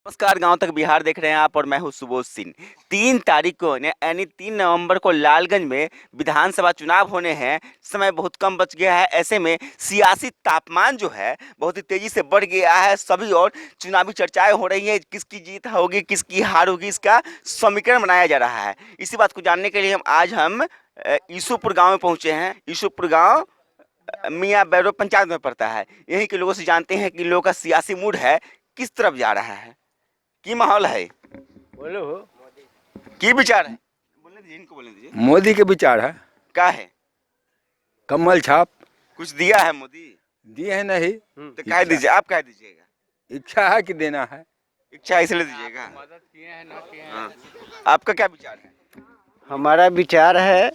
नमस्कार, गांव तक बिहार देख रहे हैं आप और मैं हूं सुबोध सिंह। 3 तारीख को यानी 3 नवंबर को लालगंज में विधानसभा चुनाव होने हैं। समय बहुत कम बच गया है। ऐसे में सियासी तापमान जो है बहुत ही तेजी से बढ़ गया है। सभी और चुनावी चर्चाएं हो रही हैं, किसकी जीत होगी किसकी हार होगी, इसका समीकरण बनाया जा रहा है। इसी बात को जानने के लिए हम ईसूपुर गाँव में पहुंचे हैं। ईसूपुर गाँव मियाँ बैरो पंचायत में पड़ता है। यहीं के लोगों से जानते हैं कि लोगों का सियासी मूड है किस तरफ जा रहा है, की माहौल है, बोलो की विचार है। बोलने दीजिए, इनको बोलने दीजिए। मोदी के विचार है। क्या है? कमल छाप कुछ दिया है मोदी? दिए है नहीं। तो कह दीजिए, आप कह दीजिएगा। इच्छा है कि देना है। इच्छा इसलिए दीजिएगा। मदद किए हैं ना किए हैं। हाँ। आपका क्या विचार है? हमारा विचार है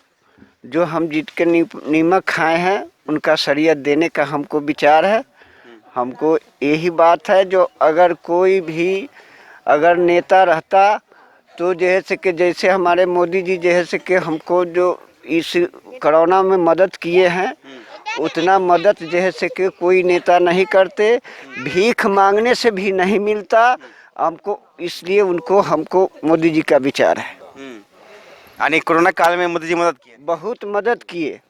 जो हम जीत के नीमक खाए हैं उनका शरीयत देने का हमको विचार है। हमको यही बात है जो अगर कोई भी अगर नेता रहता तो जैसे हमारे मोदी जी जैसे कि हमको जो इस कोरोना में मदद किए हैं उतना मदद जैसे कि कोई नेता नहीं करते। भीख मांगने से भी नहीं मिलता हमको, इसलिए हमको मोदी जी का विचार है। यानी कोरोना काल में मोदी जी मदद किए, बहुत मदद किए।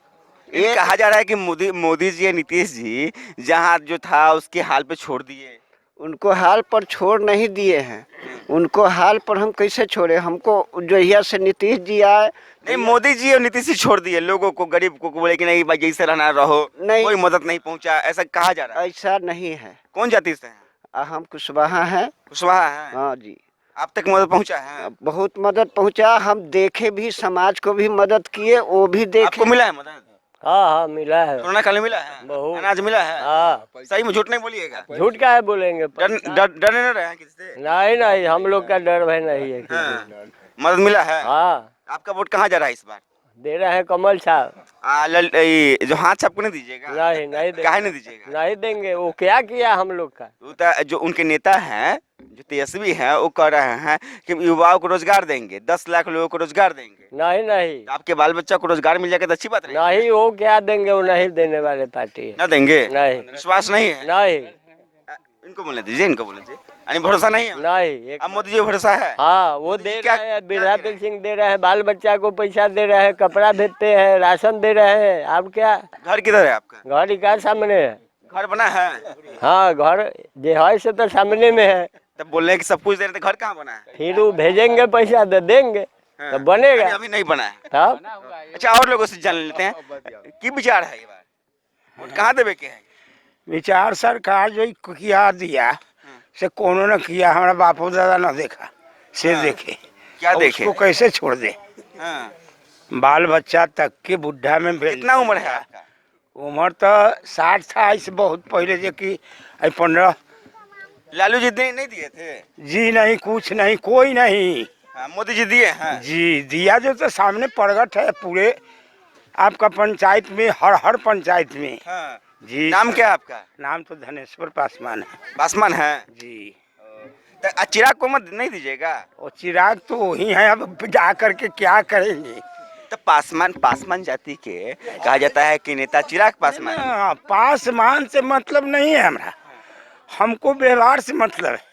ये कहा जा रहा है कि मोदी जी या नीतीश जी जहाँ जो था उसके हाल पे छोड़ दिए। उनको हाल पर छोड़ नहीं दिए हैं। उनको हाल पर हम कैसे छोड़े? हमको जहिया से नीतीश जी आए नहीं, मोदी जी और नीतीश जी छोड़ दिए लोगों को, गरीब को बोले कि नहीं भाई जैसे रहना रहो, नहीं। कोई मदद नहीं पहुंचा, ऐसा कहा जा रहा है। ऐसा नहीं है। कौन जाति से हैं? हम कुशवाहा हैं। कुशवाहा हैं? हाँ जी। आप तक मदद पहुंचा है? बहुत मदद पहुंचा। हम देखे भी, समाज को भी मदद किए, वो भी देखे। आपको मिला है मदद? हाँ मिला है। कोरोना काल में मिला है? बहुत। अनाज मिला है? हाँ। सही में झूठ नहीं बोलिएगा। झूठ का है बोलेंगे? डरने न रहे हैं किसी से? नहीं, हम लोग का डर भय नहीं है। हाँ। मदद मिला है? हाँ। आपका वोट कहाँ जा रहा है इस बार? दे रहे हैं कमल छाप। जो हाथ छाप को नहीं दीजिएगा? नहीं देंगे। काहे नहीं दीजिएगा? नहीं देंगे। वो क्या किया हम लोग का? जो उनके नेता हैं, जो तेजस्वी हैं, वो कह रहे हैं कि युवाओं को रोजगार देंगे, 10 लाख लोगों को रोजगार देंगे। नहीं। आपके बाल बच्चा को रोजगार मिल जाएगा तो अच्छी बात है। नहीं, वो क्या देंगे? वो नहीं देने वाले पार्टी ना देंगे? नहीं। विश्वास नहीं है? नहीं। इनको बोलने दीजिए, इनको बोलने दीजिए। यानी भरोसा नहीं है? नहीं। अब मोदी जी को भरोसा है? हाँ, वो दे रहे हैं, वृद्धा पेंशन दे रहे हैं, बाल बच्चा को पैसा दे रहे हैं, कपड़ा देते हैं, राशन दे रहे हैं। अब क्या? घर किधर है आपका? घर ही का सामने है। घर बना है? हाँ, घर जो है से तो सामने में है। तब बोल रहे हैं कि सब कुछ दे रहे थे, घर कहाँ बना है? फिर वो भेजेंगे पैसा दे देंगे तो बनेगा। अभी नहीं बना है। तब अच्छा, और लोगों से जान लेते हैं की विचार है ये बार, वोट कहाँ देवे के है? विचार सरकार जो किया दिया से कोनो न किया, हमारा बापू दादा न देखा से देखे क्या देखे? उसको कैसे छोड़ दे? हाँ। बाल बच्चा तक के बुढ़ा में कितना उम्र है आपका? उम्र तो 60 था। इससे बहुत पहले जो कि 15। लालू जी नहीं दिए थे? जी नहीं, कुछ नहीं, कोई नहीं। हाँ, मोदी जी दिए हैं? जी दिया जो तो सामने प्रगट है पूरे आपका पंचायत में, हर पंचायत में। हाँ। जी। नाम क्या है आपका? नाम तो धनेश्वर पासवान है। पासवान है जी। तो चिराग को मत नहीं दीजिएगा? और चिराग तो वही है, अब जा करके क्या करेंगे? तो पासवान जाति के कहा जाता है कि नेता चिराग पासवान। हाँ, पासवान से मतलब नहीं है हमारा, हमको व्यवहार से मतलब है।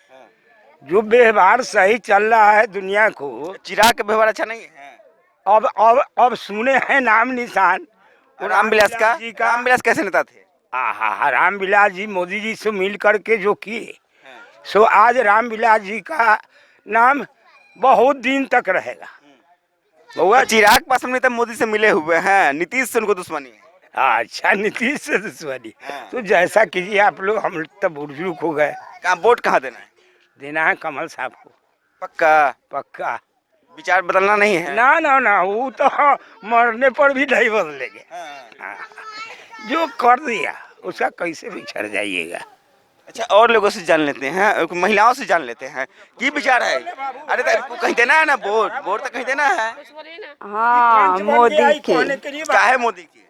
जो व्यवहार सही चल रहा है दुनिया को। चिराग का व्यवहार अच्छा नहीं है? अब सुने हैं नाम निशान रामविलास का। रामविलास कैसे नेता थे? रामविलास जी मोदी जी से मिल करके जो किए सो आज रामविलास जी का नाम बहुत दिन तक रहेगा। चिराग पासवान नेता मोदी से मिले हुए हैं, नीतीश से उनको दुश्मनी है। अच्छा, नीतीश से दुश्मनी। तो जैसा कीजिए आप लोग, हम तो बुजुर्ग हो गए। वोट कहाँ देना है? देना है कमल साहब को। पक्का। विचार बदलना नहीं है? ना, वो तो मरने पर भी नहीं बदलेंगे। हाँ। जो कर दिया उसका कैसे बिछड़ जाइएगा। अच्छा, और लोगों से जान लेते हैं, महिलाओं से जान लेते हैं की विचार है। अरे तो कहीं देना है ना, वोट तो कहीं देना है। हाँ, मोदी के। क्या है मोदी की?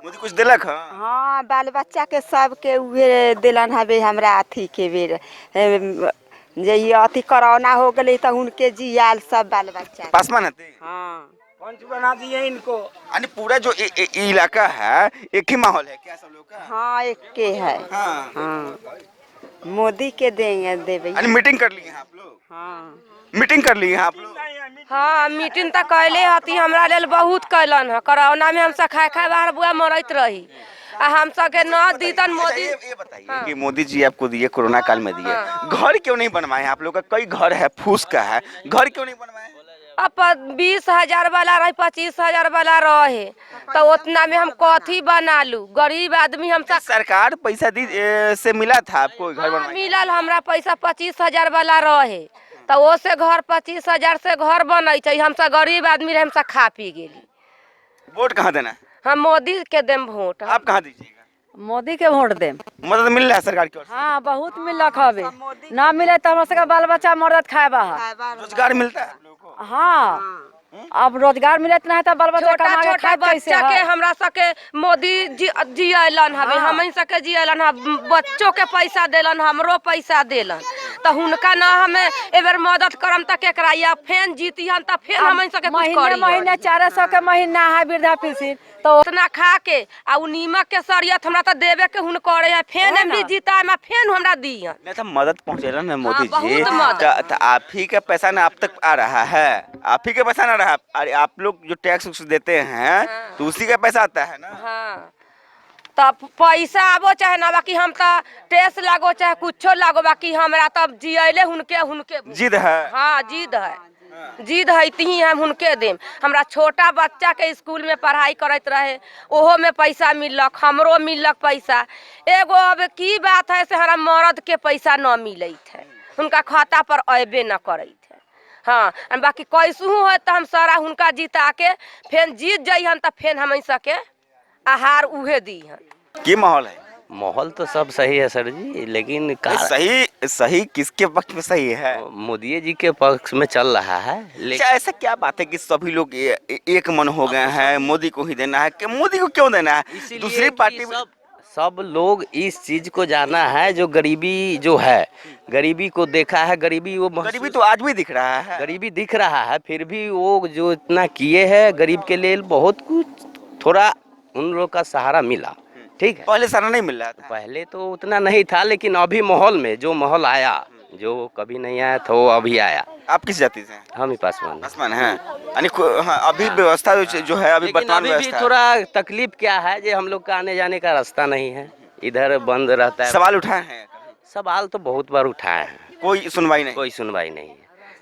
मोदी कुछ दिलक? हाँ, बाल बच्चा के सबके उहे दिलन हवे हमरा अथी के बेर जे ये अथी कोरोना हो गई तो उनके जियाल सब बाल बच्चा। पासवान है? हाँ, पंच बना दिए इनको। यानी पूरा जो इलाका है एक ही माहौल है क्या सब लोग का? हाँ, एक के है। हाँ। मोदी के देंगे देवे। यानी मीटिंग कर लिए हैं आप लोग? हाँ मीटिंग कर लिए हैं आप लोग? हाँ मीटिंग तो कैले हती, हमरा लेल बहुत कैलन है। कोरोना में हम सब खाए खाए बाहर बुआ मरत रही, आ हम सब के न दीतन मोदी। ये बताइए कि मोदी जी आपको दिए, कोरोना काल में दिए, घर क्यों नहीं बनवाए? आप लोग का कई घर है, फूस का है, घर क्यों नहीं बनवाए? अब 20,000 वाला रहे, 25,000 वाला रहे, तो उतना में हम कथी बना लू? गरीब आदमी हम सब। सरकार पैसा दी से मिला था आपको घर हाँ, बनवाने? मिलल हमरा पैसा 25,000 वाला रहे, तो वो से घर 25,000 से घर बनै छै। हम सब गरीब आदमी रहे, हम सब खा पी गेली। वोट कहाँ देना है? हम मोदी के देम वोट। आप कहाँ दीजिएगा? मोदी के वोट देम। मदद मिल रहा है सरकार की ओर से? हाँ बहुत मिलक हवे, ना मिले तो हमरा सबके बाल बच्चा मरत खाए बाहर। रोजगार मिलता है आप लोगों को? हाँ अब रोजगार मिलत नहीं तो बाल बच्चा छोटा कमा के छोटा खाए कैसे? बच्चा के हमरा सके मोदी जियलन हवे, हाँ। हम सके जियलन, बच्चों के पैसा देलन, हमरो पैसा देलन, तो हुनका ना हमें एबर मदद करम त केकरा या फेन जीती हम त फेन हम सके कुछ महीने करी। महीने 400 के महीना है वृद्धा पेंशन, तो उतना खा के आ उ नीमक के सरियत हमरा त देवे के हुन करे है, फेन है हम ना। भी जीता में फेन हमरा दियन। नहीं तो मदद पहुँचेला ना मोदी हाँ, जी, बहुत मदद। तो आप ही का पैसा ना आप तक आ रहा है, आप ही का पैसा ना रहा। अरे आप लोग जो टैक्स उक्स देते हैं तो उसी का पैसा आता है ना। हाँ तब पैसा आबो चाहे ना, बाकी हम त टेस्ट लागो चाहे कुछो लागो, बाकी हमरा तब जियले हुनके जिद है। हाँ जिद है, जिद है इतनी हम हुनके देम। हमरा छोटा बच्चा के स्कूल में पढ़ाई करत रहे, ओहो में पैसा मिलक, हमरो मिलक पैसा। एगो अब की बात है से हमरा मर्द के पैसा न मिलत है, उनका खाता पर अबे न करत है। हाँ बाकी कैसू है तो हम सारा हुनका जीता के फेन जीत जाइहन, तो फेन हम सके आहार उहे दीहन। की माहौल है? माहौल तो सब सही है सर जी, लेकिन सही सही किसके पक्ष में सही है? मोदी जी के पक्ष में चल रहा है। अच्छा ऐसा क्या बात है कि सभी लोग एक मन हो गए हैं मोदी को ही देना है? कि मोदी को क्यों देना है? दूसरी पार्टी सब लोग इस चीज को जाना है, जो गरीबी जो है, गरीबी को देखा है, गरीबी वो गरीबी तो आज भी दिख रहा है। गरीबी दिख रहा है, फिर भी वो जो इतना किए हैं गरीब के लिए, बहुत कुछ थोड़ा उन लोग का सहारा मिला। ठीक है, पहले सहारा नहीं मिल रहा था। पहले तो उतना नहीं था, लेकिन अभी माहौल में जो माहौल आया, जो कभी नहीं आया था वो अभी आया। आप किस जाति से हैं? हम ही पासवान। पासवान हैं। यानी हाँ, अभी व्यवस्था जो है अभी लेकिन वर्तमान अभी भी व्यवस्था थोड़ा तकलीफ क्या है, जो हम लोग का आने जाने का रास्ता नहीं है, इधर बंद रहता है। सवाल उठाए हैं? सवाल तो बहुत बार उठाए हैं, कोई सुनवाई नहीं। कोई सुनवाई नहीं है,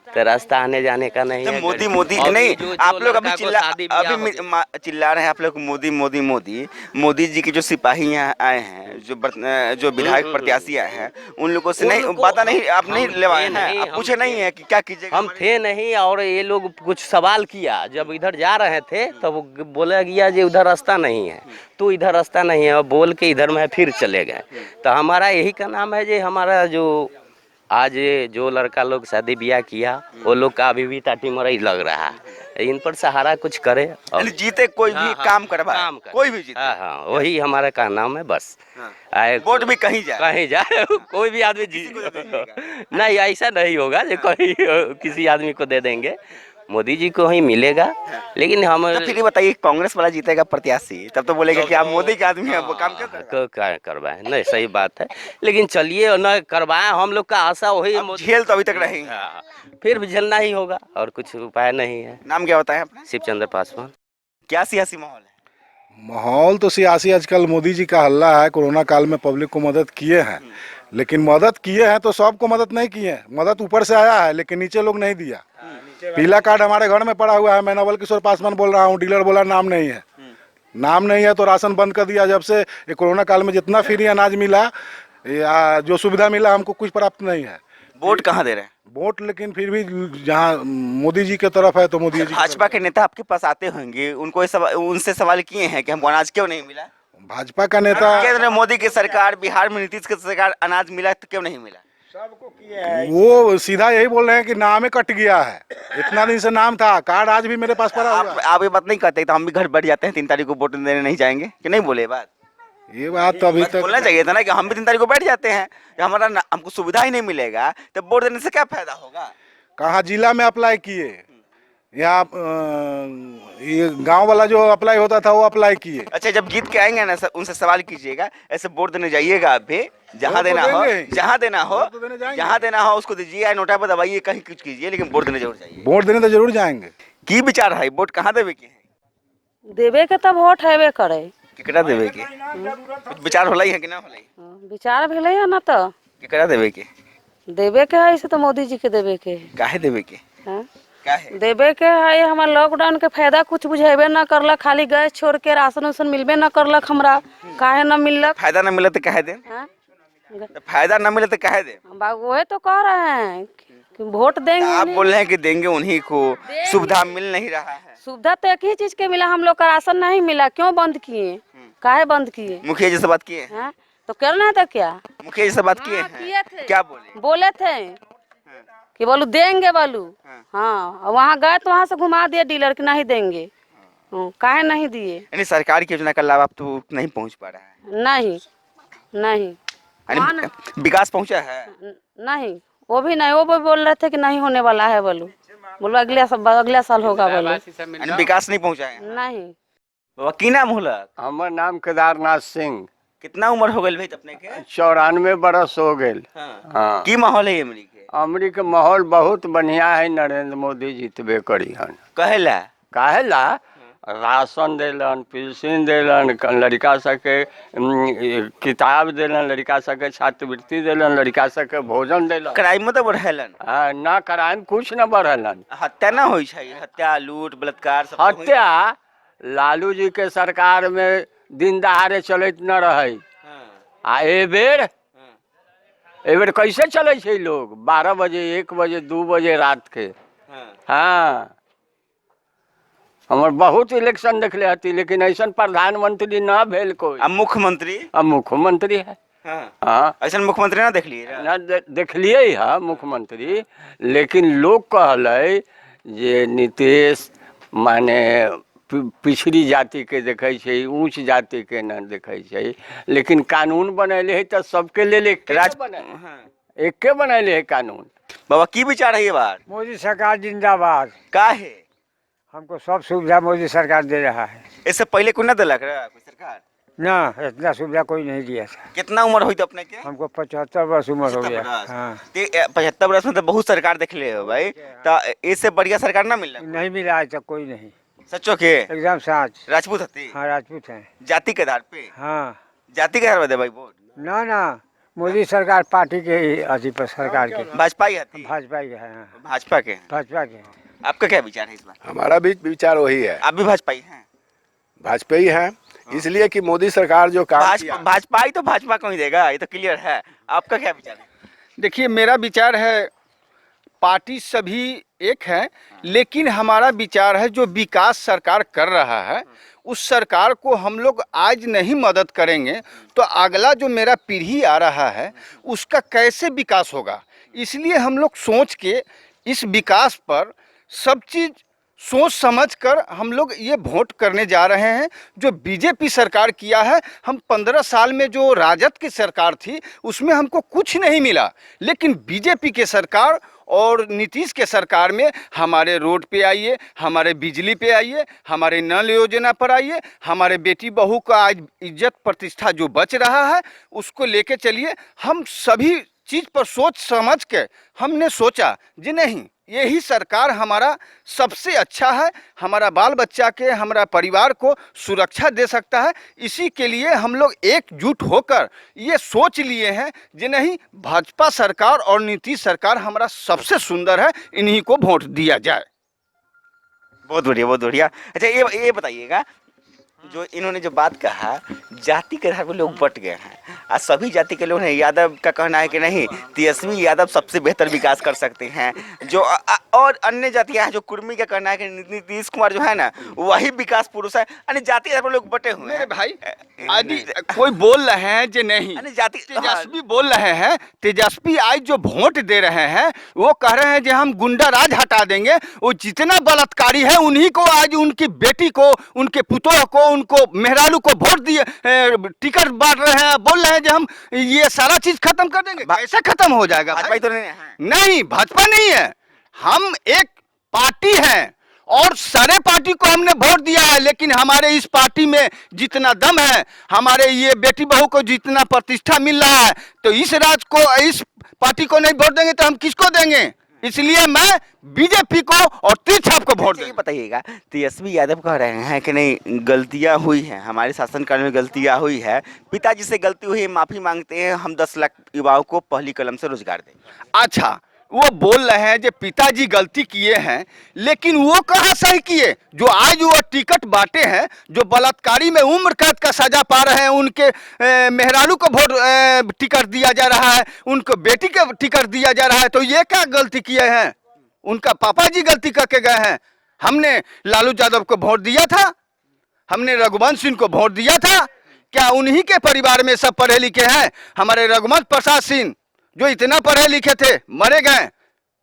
तो रास्ता आने जाने का नहीं तो है। मोदी मोदी अभी नहीं, जो आप लोग अभी लड़का को शादी ब्याह चिल्ला रहे हैं आप लोग मोदी मोदी मोदी। मोदी जी के जो सिपाही यहाँ आए हैं, जो विधायक प्रत्याशी आए हैं, उन लोगों से नहीं पता नहीं, आप नहीं लेवाए हैं, आप पूछे नहीं है कि क्या कीजिएगा? हम थे नहीं, और ये लोग कुछ सवाल किया जब इधर जा रहे थे, तब बोला गया जो उधर रास्ता नहीं है, तो इधर रास्ता नहीं है, और बोल के इधर में फिर चले गए। तो हमारा यही का नाम है, जो हमारा जो आज जो लड़का लोग शादी ब्याह किया, वो लोग का अभी भी टाटी मरई लग रहा है, इन पर सहारा कुछ करे और जीते कोई भी काम करवाए, कोई भी जीते। हाँ, वही हमारा का नाम है बस। वोट भी कहीं जाए कोई भी आदमी नहीं, ऐसा नहीं होगा जो कोई किसी आदमी को दे देंगे, मोदी जी को ही मिलेगा। लेकिन हम तो फिर बताइए, कांग्रेस वाला जीतेगा प्रत्याशी, तब तो बोलेगा कि आप मोदी के आदमी हैं, वो काम क्यों करवाएं? करवाए नहीं, सही बात है, लेकिन चलिए न करवाएं, हम लोग का आशा वही। झेल तो अभी तक रही, फिर भी झेलना ही होगा, और कुछ उपाय नहीं है। नाम क्या होता है आपका? शिवचंद्र पासवान। क्या सियासी माहौल है? माहौल तो सियासी आजकल मोदी जी का हल्ला है, कोरोना काल में पब्लिक को मदद किए हैं, लेकिन मदद किए हैं तो सबको मदद नहीं किए हैं। मदद ऊपर से आया है, लेकिन नीचे लोग नहीं दिया। पीला कार्ड हमारे घर में पड़ा हुआ है, मैं नवल किशोर पासवान बोल रहा हूँ, डीलर बोला नाम नहीं है, नाम नहीं है तो राशन बंद कर दिया। जब से ये कोरोना काल में जितना फ्री अनाज मिला या जो सुविधा मिला, हमको कुछ प्राप्त नहीं है। वोट कहाँ दे रहे हैं? वोट लेकिन फिर भी जहाँ मोदी जी की तरफ है तो मोदी जी। भाजपा के नेता आपके पास आते होंगे, उनसे सवाल किए हैं कि हमको अनाज क्यों नहीं मिला? भाजपा का नेता, केंद्र में मोदी की सरकार, बिहार में नीतीश की सरकार, अनाज मिला तो क्यों नहीं मिला? वो सीधा यही बोल रहे हैं कि नाम ही कट गया है, इतना दिन से नाम था, कार्ड आज भी मेरे पास पड़ा हुआ है। आप ये बात नहीं कहते तो हम भी घर बैठ जाते हैं, 3 तारीख को वोट देने नहीं जाएंगे कि नहीं? बोले बात, ये बात तो अभी तक बोलना चाहिए था ना कि हम भी 3 तारीख को बैठ जाते हैं, हमको सुविधा ही नहीं मिलेगा तो वोट देने से क्या फायदा होगा? कहाँ जिला में अप्लाई किए, यहाँ ये गांव वाला जो अप्लाई होता था वो अप्लाई किए। अच्छा, जब जीत के आएंगे ना उनसे सवाल कीजिएगा, ऐसे वोट देने जाइएगा आप भी जहाँ वोट तो देना हो, देंगे ही। जहाँ देना हो, वोट तो देने जाएंगे। जहाँ देना हो उसको दीजिए या नोटा पर दबाइए, कहीं कुछ कीजिए, लेकिन वोट देने जरूर जाइए। वोट देने तो जरूर जाएंगे। की विचार है, वोट कहाँ देवे के है, देवे के तब वोट हेबे करे। केकरा देवे के, कुछ विचार होला है कि ना होला, विचार भेले है ना तो केकरा देवे के, देवे के है, इसे तो मोदी जी के देवे के है। काहे देवे के, हाँ? काहे देवे के है, हमारे लॉकडाउन के फायदा कुछ बुझेबे न करलक, खाली गैस छोड़ के राशन उसन मिलबे न करलक हमरा, काहे न मिललक। फायदा न मिले तो काहे दे, हाँ? तो फायदा न मिले तो काहे दे, वही तो कह रहे हैं कि वोट देंगे आप उन्हें। बोल रहे हैं कि देंगे उन्हीं को, सुविधा मिल नहीं रहा है। सुविधा तो एक ही चीज के मिला, हम लोग का राशन नहीं मिला, क्यों बंद किए, काहे बंद किए। मुखिया जी से बात किए, हाँ? तो करना था क्या, मुखिया जी से बात किए किए हैं, थे। क्या बोले, बोले थे कि बोलू देंगे बोलू। हाँ, और वहाँ गए तो वहाँ से घुमा दिए डीलर कि नहीं देंगे। काहे नहीं दिए, यानी सरकार की योजना का लाभ आप तो नहीं पहुंच पा रहा है, नहीं नहीं यानी विकास पहुंचा है, नहीं, वो भी नहीं, वो भी बोल रहे थे कि नहीं होने वाला है बोलू, बोलो अगला साल होगा बोलू, यानी विकास नहीं पहुंचा है। नहीं। बाबा की नाम होला, हमर नाम केदारनाथ सिंह, कितना उम्र हो गई भाई अपने के, 94 बरस हो गेल। हाँ। हाँ, की माहौल है अमरी के, अमरी के माहौल बहुत बढ़िया है, नरेंद्र मोदी जीतबे करी हन। कहेला काहेला राशन देलन, पेंशन देलन, लड़का सबके किताब देलन, लड़का सबके छात्रवृत्ति देलन, लड़का सबके भोजन देलन। क्राइम में तो बढ़ेलन, ना क्राइम कुछ न बढ़लन। हत्या ना होई छै, हत्या लूट बलात्कार सब तो होई। हत्या लालू जी के सरकार में दिन दहाड़े चलत न रहे, हाँ, आ एबेर कैसे चले छै लोग, 12 बजे 1 बजे 2 बजे रात के। हाँ। हाँ, हमर बहुत इलेक्शन देखले हती, लेकिन ऐसा प्रधानमंत्री ना भेल कोई। अब मुख्यमंत्री, अब मुख्यमंत्री है। हाँ, हाँ, ऐसा मुख्यमंत्री ना देख लिए ना देखलिए है मुख्यमंत्री, लेकिन लोग कहले जे नीतीश माने पिछड़ी जाति के देखे छै, ऊंच जाति के न देखे छै, लेकिन कानून बनैले है तो सबके लेल एके बनैले है कानून। बाबा की विचार है ये बार, मोदी सरकार जिंदाबाद, का है, हमको सब सुविधा मोदी सरकार दे रहा है। इससे पहले कोई ना दिलक रहा कोई सरकार, ना इतना सुविधा कोई नहीं दिया था। कितना उम्र हुई तो अपने के, हमको 75 वर्ष उम्र हो गया। 75 हाँ, 75 वर्ष में तो बहुत सरकार देख ले हो भाई, तो इससे बढ़िया सरकार ना मिल नहीं मिला आज तक कोई नहीं, सच्चो के, एकदम सच। राजपूत हती, हाँ, राजपूत हैं। जाति के आधार पे, हाँ, जाति के आधार पे दे भाई वोट, ना ना मोदी सरकार पार्टी के ही अथी पर, सरकार के भाजपा ही हती, भाजपा के है। हाँ, भाजपा के, भाजपा के। आपका क्या विचार है इस बार, हमारा भी विचार वही है, आप भी भाजपा ही हैं, भाजपा ही है, इसलिए कि मोदी सरकार जो काम किया। भाजपा ही तो भाजपा को ही देगा, ये तो क्लियर है। आपका क्या विचार है, देखिए मेरा विचार है, पार्टी सभी एक है, लेकिन हमारा विचार है जो विकास सरकार कर रहा है उस सरकार को हम लोग आज नहीं मदद करेंगे तो अगला जो मेरा पीढ़ी आ रहा है उसका कैसे विकास होगा। इसलिए हम लोग सोच के इस विकास पर सब चीज़ सोच समझ कर हम लोग ये वोट करने जा रहे हैं। जो बीजेपी सरकार किया है, हम 15 साल में जो राजद की सरकार थी उसमें हमको कुछ नहीं मिला, लेकिन बीजेपी के सरकार और नीतीश के सरकार में हमारे रोड पे आइए, हमारे बिजली पे आइए, हमारे नल योजना पर आइए, हमारे बेटी बहू का आज इज्जत प्रतिष्ठा जो बच रहा है उसको लेके चलिए। हम सभी चीज़ पर सोच समझ के हमने सोचा जी नहीं, यही सरकार हमारा सबसे अच्छा है, हमारा बाल बच्चा के, हमारा परिवार को सुरक्षा दे सकता है। इसी के लिए हम लोग एकजुट होकर ये सोच लिए हैं जी नहीं, भाजपा सरकार और नीतीश सरकार हमारा सबसे सुंदर है, इन्हीं को वोट दिया जाए। बहुत बढ़िया, बहुत बढ़िया। अच्छा ये बताइएगा, जो इन्होंने जो बात कहा, जाति के आधार पर लोग बट गए हैं, आज सभी जाति के लोग हैं। यादव का कहना है कि नहीं, तेजस्वी यादव सबसे बेहतर विकास कर सकते हैं, जो और अन्य जातियां हैं, जो कुर्मी का कहना है कि नीतीश कुमार जो है ना वही विकास पुरुष है। अन्य जाति के आधार पर लोग बटे हुए हैं। मेरे भाई आदि कोई बोल रहे हैं जो नहीं, जाति तेजस्वी बोल रहे हैं, तेजस्वी आज जो वोट दे रहे हैं वो कह रहे हैं कि हम गुंडा राज हटा देंगे। वो जितना बलात्कारी है उन्हीं को आज उनकी बेटी को, उनके पुतों को, उनको मेहरारू को वोट दिए, टिकट बांट रहे हैं, बोल रहे हैं कि हम ये सारा चीज खत्म कर देंगे। कैसे खत्म हो जाएगा? भाजपा तो नहीं, भाजपा नहीं है, हम एक पार्टी हैं और सारे पार्टी को हमने वोट दिया है, लेकिन हमारे इस पार्टी में जितना दम है, हमारे ये बेटी बहू को जितना प्रतिष्ठा मिल रहा है, तो इस इस पार्टी को नहीं वोट देंगे तो हम किसको देंगे? इसलिए मैं बीजेपी को और तीर्थाप को वोट ये बताइएगा, तेजस्वी यादव कह रहे हैं कि नहीं गलतियां हुई हैं, हमारे शासनकाल में गलतियां हुई है, पिताजी से गलती हुई है, माफी मांगते हैं, हम 10 लाख युवाओं को पहली कलम से रोजगार देंगे। अच्छा, वो बोल रहे हैं जो पिताजी गलती किए हैं, लेकिन वो कहाँ सही किए? जो आज वो टिकट बांटे हैं, जो बलात्कारी में उम्र कैद का सजा पा रहे हैं, उनके मेहरारू को वोट टिकट दिया जा रहा है, उनको बेटी के टिकट दिया जा रहा है, तो ये क्या गलती किए हैं? उनका पापा जी गलती करके गए हैं। हमने लालू यादव को वोट दिया था, हमने रघुवंश सिंह को वोट दिया था, क्या उन्हीं के परिवार में सब पढ़े लिखे हैं? हमारे रघुवंश प्रसाद सिंह जो इतना पढ़े लिखे थे मरे गए,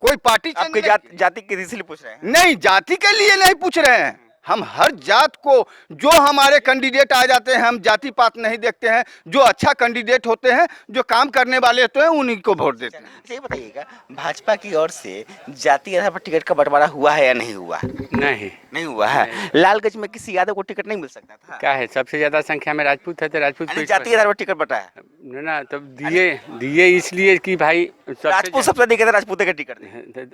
कोई पार्टी आपके जाति के इसलिए पूछ रहे हैं? नहीं, जाति के लिए नहीं पूछ रहे हैं, हम हर जात को जो हमारे कैंडिडेट आ जाते हैं, हम जाति पात नहीं देखते हैं, जो अच्छा कैंडिडेट होते हैं, जो काम करने वाले होते हैं, उन्हीं को वोट देते हैं। अच्छा, ये बताइएगा, भाजपा की ओर से जाति आधार पर टिकट का बंटवारा हुआ है या नहीं हुआ? नहीं हुआ है। लालगंज में किसी यादव को टिकट नहीं मिल सकता था? क्या है, सबसे ज्यादा संख्या में राजपूत है, तो राजपूत को जाति आधार पर टिकट बटा है ना, तब दिए इसलिए कि भाई राजपूत सबसे दिखे थे, राजपूत का टिकट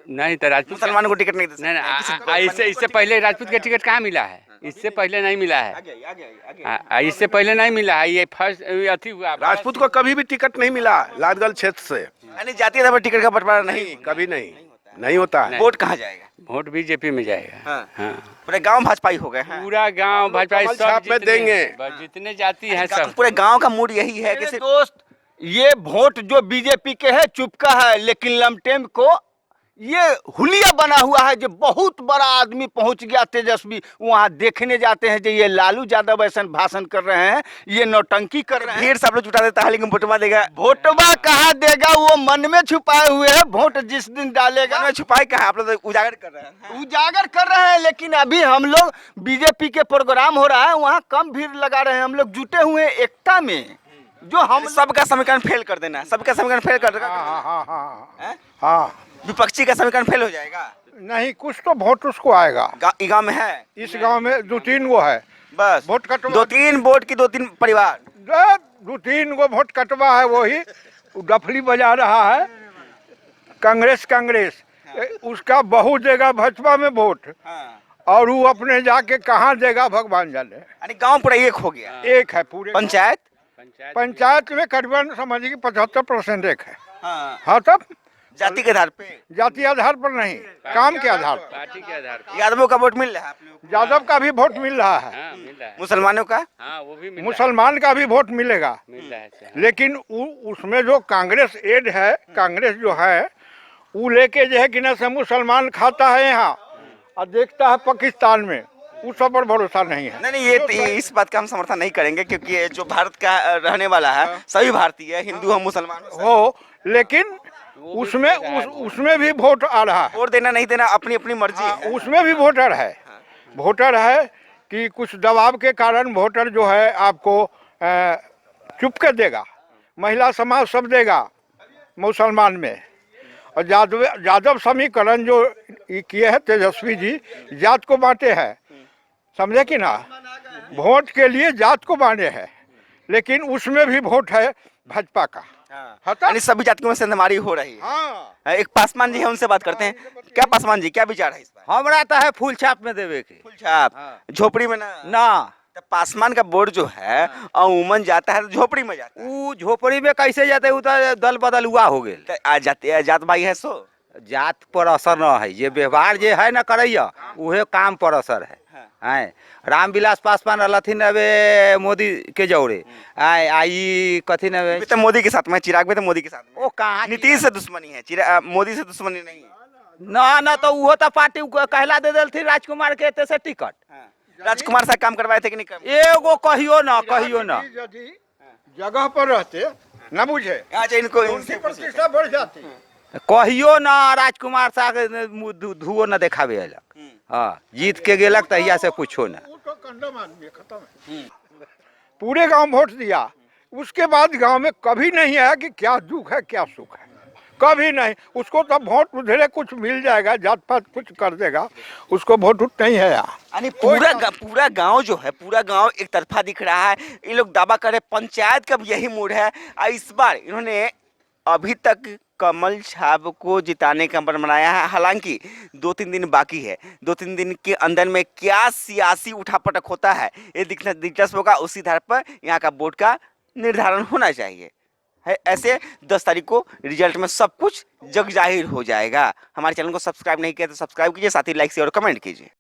नहीं, तो राजपूत मुसलमानों को टिकट नहीं दे नहीं, इससे पहले राजपूत का टिकट कहाँ मिला है? इससे पहले नहीं मिला है, इससे पहले नहीं मिला है, ये फर्स्ट अथी हुआ। राजपूत को कभी भी टिकट नहीं मिला लालगंज क्षेत्र से, यानी जाति आधार पर टिकट का बंटवारा नहीं कभी नहीं होता है। वोट कहाँ जाएगा? वोट बीजेपी में जाएगा। हाँ। पूरे गांव भाजपाई हो गए हैं, पूरा गांव भाजपा कमल छाप में देंगे, जितने जाति हैं सब। पूरे गांव का मूड यही है कि दोस्त, ये वोट जो बीजेपी के है चुपका है, लेकिन लमटेम को ये हुलिया बना हुआ है, जो बहुत बड़ा आदमी पहुंच गया तेजस्वी, वहाँ देखने जाते हैं जो ये लालू यादव ऐसा भाषण कर रहे हैं, ये नौटंकी कर रहे हैं। भीड़ सब लोग जुटा देता है, लेकिन वोटवा देगा, वोटवा कहाँ देगा? वो मन में छुपाए हुए है, वोट जिस दिन डालेगा। छुपाए कहाँ, आप लोग तो उजागर कर रहे हैं। उजागर कर रहे हैं, लेकिन अभी हम लोग बीजेपी के प्रोग्राम हो रहा है, वहाँ कम भीड़ लगा रहे हैं, हम लोग जुटे हुए हैं एकता में, जो हम सबका समीकरण फेल कर देना, सबका समीकरण फेल कर देगा। हाँ, विपक्षी का समीकरण फेल हो जाएगा। नहीं, कुछ तो वोट उसको आएगा। गाँव में है, इस गांव में 2-3 वो है, बस वोट कटवा 2-3 वोट की 2-3 परिवार, 2-3 गो वोट कटवा है, वही डफली बजा रहा है कांग्रेस। उसका बहु देगा भाजपा में वोट, और वो अपने जाके कहाँ देगा भगवान जाने। यानी गांव पूरा एक हो गया, एक है पूरे पंचायत में करीबन समझिए कि 75% एक है। हाँ, तब जाति के आधार पे, जाति आधार पर नहीं, काम के आधार पर, पार्टी के आधार पर। यादवों का वोट मिल रहा है आप लोगों को? यादव का भी वोट मिल रहा है, हाँ, मिल रहा है। मुसलमानों का? हाँ, वो भी मिल मुसलमान का भी वोट मिलेगा, लेकिन उसमें जो कांग्रेस एड है, कांग्रेस जो है वो लेके जो है कि ना से मुसलमान खाता है यहाँ और देखता है पाकिस्तान में, उस सब पर भरोसा नहीं है। नहीं, ये इस बात का हम समर्थन नहीं करेंगे, क्योंकि ये जो भारत का रहने वाला है सभी भारतीय है, हिंदू हो मुसलमान हो, लेकिन उसमें भी वोट आ रहा है। वोट देना नहीं देना अपनी अपनी मर्जी है। उसमें भी वोटर है कि कुछ दबाव के कारण वोटर जो है आपको चुप के देगा, महिला समाज सब देगा मुसलमान में। और यादव समीकरण जो किए हैं तेजस्वी जी, जात को बांटे हैं, समझे कि ना, वोट के लिए जात को बांटे हैं, लेकिन उसमें भी वोट है भाजपा का। यानी सभी जातियों में सेंधमारी हो रही है। एक पासवान जी है, उनसे बात करते हैं। क्या पासवान जी, क्या विचार है इस बार? हमरा तो है फूल छाप में देवे के। फूल छाप झोपड़ी में ना तो पासवान का वोट जो है अमूमन जाता है तो झोपड़ी में जाता है। वो झोपड़ी में कैसे जाते है, तो दल बदल हुआ हो गए। आज जाते जात भाई है, सो जात पर असर न है, ये व्यवहार जे है ना करैया उहे काम पर असर है। रामविलास पासवान रहथिन अबे मोदी के जौरे, आई कथी न तो मोदी के साथ में, चिराग भी तो मोदी के साथ में। ओ कहाँ नीतीश से दुश्मनी है, मोदी से दुश्मनी नहीं है। ना तो वो तो पार्टी कहला दे दिल थी राजकुमार के एते से टिकट। राजकुमार साहब काम करवाए थे कि नहीं? एगो कहियो ना यदि जगह पर रहते ना बुझे, अच्छा इनको प्रतिष्ठा बढ़ जाती। कहियो ना राजकुमार साहब धुओ न देखावे अलग। हाँ, जीत के गेलक तहिया से पूछो ना। खत्म है। पूरे गांव वोट दिया, उसके बाद गांव में कभी नहीं आया कि क्या दुख है क्या सुख है, कभी नहीं। उसको तो वोट उधरे कुछ मिल जाएगा, जात पात कुछ कर देगा, उसको वोट उठ नहीं है यहाँ। यानी पूरा गांव जो है, पूरा गांव एक तरफा दिख रहा है। ये लोग दावा कर रहे हैं पंचायत का भी यही मूड है। इस बार इन्होंने अभी तक कमल छाप को जिताने का मन बनाया है। हालांकि 2-3 दिन बाकी है। 2-3 दिन के अंदर में क्या सियासी उठापटक होता है ये दिखना दिलचस्प होगा। उसी आधार पर यहाँ का वोट का निर्धारण होना चाहिए। है ऐसे 10 तारीख को रिजल्ट में सब कुछ जग जाहिर हो जाएगा। हमारे चैनल को सब्सक्राइब नहीं किया तो सब्सक्राइब कीजिए, साथ ही लाइक शेयर और कमेंट कीजिए।